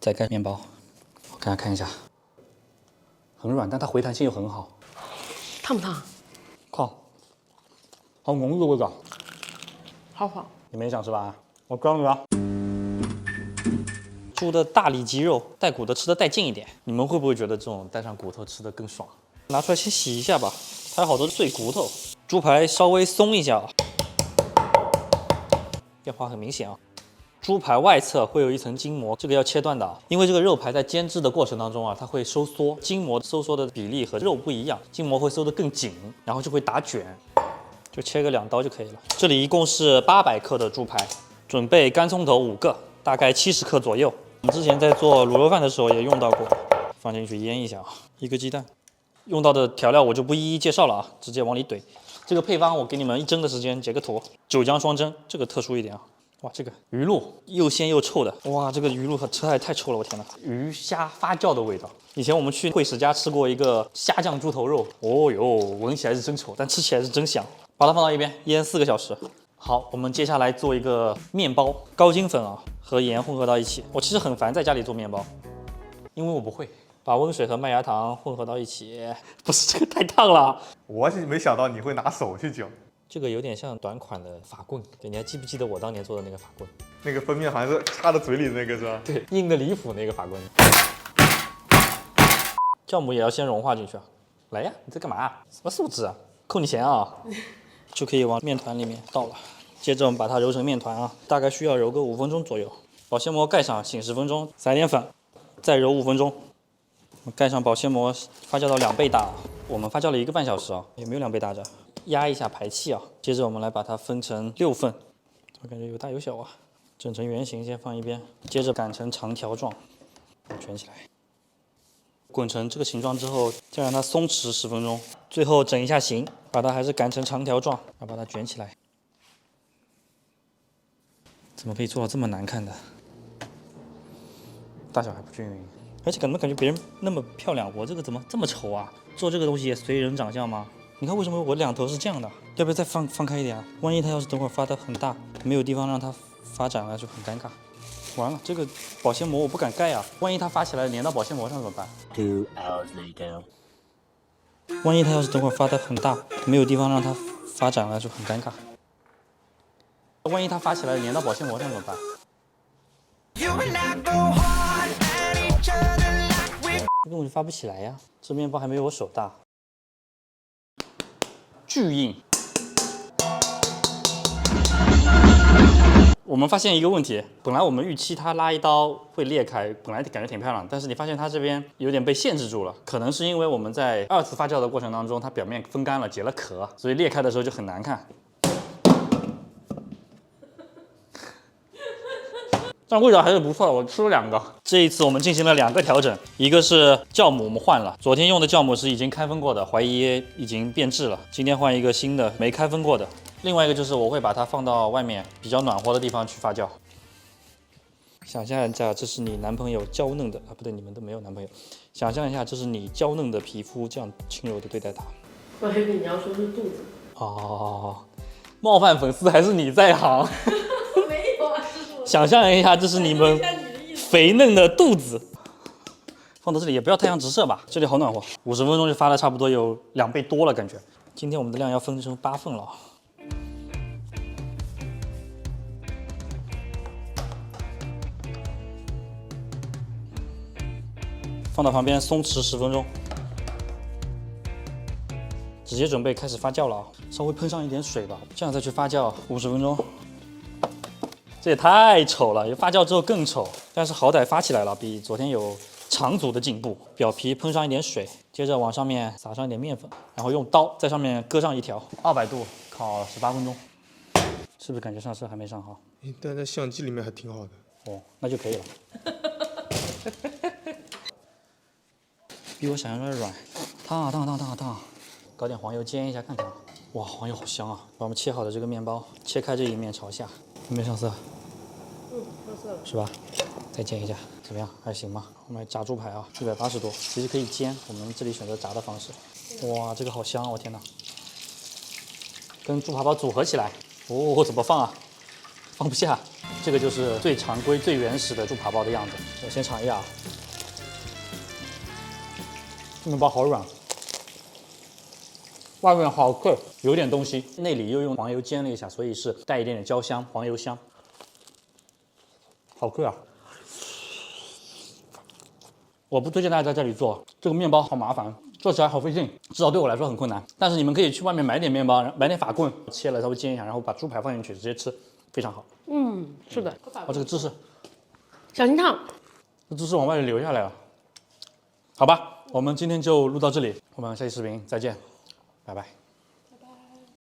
再盖面包，我给大家看一下，很软，但它回弹性又很好。烫不烫？靠，好浓郁的味道。好好。你没想是吧？我告诉你啊，猪的大里脊肉带骨的吃的带劲一点，你们会不会觉得这种带上骨头吃的更爽？拿出来先洗一下吧，还有好多碎骨头。猪排稍微松一下啊，变化很明显啊。猪排外侧会有一层筋膜，这个要切断的啊，因为这个肉排在煎制的过程当中啊，它会收缩，筋膜收缩的比例和肉不一样，筋膜会收得更紧，然后就会打卷，就切个2刀就可以了。这里一共是800克的猪排，准备干葱头5个，大概70克左右。我们之前在做卤肉饭的时候也用到过，放进去腌一下啊。1个鸡蛋，用到的调料我就不一一介绍了啊，直接往里怼。这个配方我给你们1蒸的时间截个图，9姜双蒸，这个特殊一点啊。哇，这个鱼露又鲜又臭的，哇，这个鱼露太臭了，我天哪！鱼虾发酵的味道。以前我们去惠食家吃过一个虾酱猪头肉，哦哟，闻起来是真臭，但吃起来是真香。把它放到一边腌4个小时。好，我们接下来做一个面包，高筋粉啊和盐混合到一起。我其实很烦在家里做面包，因为我不会。把温水和麦芽糖混合到一起，不是这个太烫了。我没想到你会拿手去搅。这个有点像短款的法棍，对，你还记不记得我当年做的那个法棍？那个分面好像是插到嘴里的那个是吧？对，硬的离谱那个法棍。酵母也要先融化进去啊。来呀，你在干嘛啊？什么素质啊？扣你钱啊！就可以往面团里面倒了。接着我们把它揉成面团啊，大概需要揉个5分钟左右。保鲜膜盖上，醒10分钟，撒点粉，再揉5分钟。盖上保鲜膜，发酵到2倍大。我们发酵了1个半小时啊，也没有2倍大着。压一下排气啊。接着我们来把它分成6份，我感觉有大有小啊。整成圆形先放一边，接着擀成长条状，卷起来。滚成这个形状之后，再让它松弛10分钟，最后整一下形，把它还是擀成长条状，然后把它卷起来。怎么可以做到这么难看的？大小还不均匀，而且怎么感觉别人那么漂亮，我这个怎么这么丑啊？做这个东西也随人长相吗？你看为什么我2头是这样的？要不要再放开一点啊？万一它要是等会儿发得很大，没有地方让它发展了就很尴尬。完了，这个保鲜膜我不敢盖啊，万一它发起来粘到保鲜膜上怎么办？2 hours later。万一它要是等会儿发得很大，没有地方让它发展了就很尴尬。万一它发起来粘到保鲜膜上怎么办？根本就发不起来呀，这面包还没有我手大。巨硬。我们发现一个问题，本来我们预期它拉一刀会裂开，本来感觉挺漂亮，但是你发现它这边有点被限制住了，可能是因为我们在2次发酵的过程当中，它表面风干了，结了壳，所以裂开的时候就很难看。但味道还是不错的，我吃了2个。这一次我们进行了2个调整，一个是酵母我们换了，昨天用的酵母是已经开封过的，怀疑已经变质了，今天换一个新的没开封过的。另外一个就是我会把它放到外面比较暖和的地方去发酵。想象一下，这是你男朋友娇嫩的不对，你们都没有男朋友。想象一下，这是你娇嫩的皮肤，这样轻柔的对待它。我还以为你要说是肚子。哦，冒犯粉丝还是你在行？没有啊，师傅。想象一下，这是你们肥嫩的肚子。放到这里也不要太阳直射吧，这里好暖和。50分钟就发了差不多有2倍多了，感觉。今天我们的量要分成8份了。放到旁边松弛10分钟，直接准备开始发酵了啊！稍微喷上一点水吧，这样再去发酵50分钟。这也太丑了，发酵之后更丑，但是好歹发起来了，比昨天有长足的进步。表皮喷上一点水，接着往上面撒上一点面粉，然后用刀在上面割上一条，200度烤18分钟，是不是感觉上色还没上好？但在相机里面还挺好的。哦，那就可以了。比我想象中的软，烫啊烫啊烫啊烫啊烫啊！搞点黄油煎一下看看。哇，黄油好香啊！把我们切好的这个面包切开这一面朝下，有没有上色？上色了。是吧？再煎一下，怎么样？还行吧。我们来炸猪排啊，180多，其实可以煎，我们这里选择炸的方式。哇，这个好香啊！我天哪！跟猪扒包组合起来，哦，怎么放啊？放不下。这个就是最常规、最原始的猪扒包的样子。我先尝一下啊，这面包好软，外面好脆，有点东西，内里又用黄油煎了一下，所以是带一点点焦香、黄油香，好脆啊！我不推荐大家在这里做，这个面包好麻烦，做起来好费劲，至少对我来说很困难。但是你们可以去外面买点面包，买点法棍，切了稍微煎一下，然后把猪排放进去，直接吃，非常好。嗯，是的。哦，这个芝士，小心烫。这芝士往外流下来了。好吧，我们今天就录到这里，我们下期视频再见，拜拜。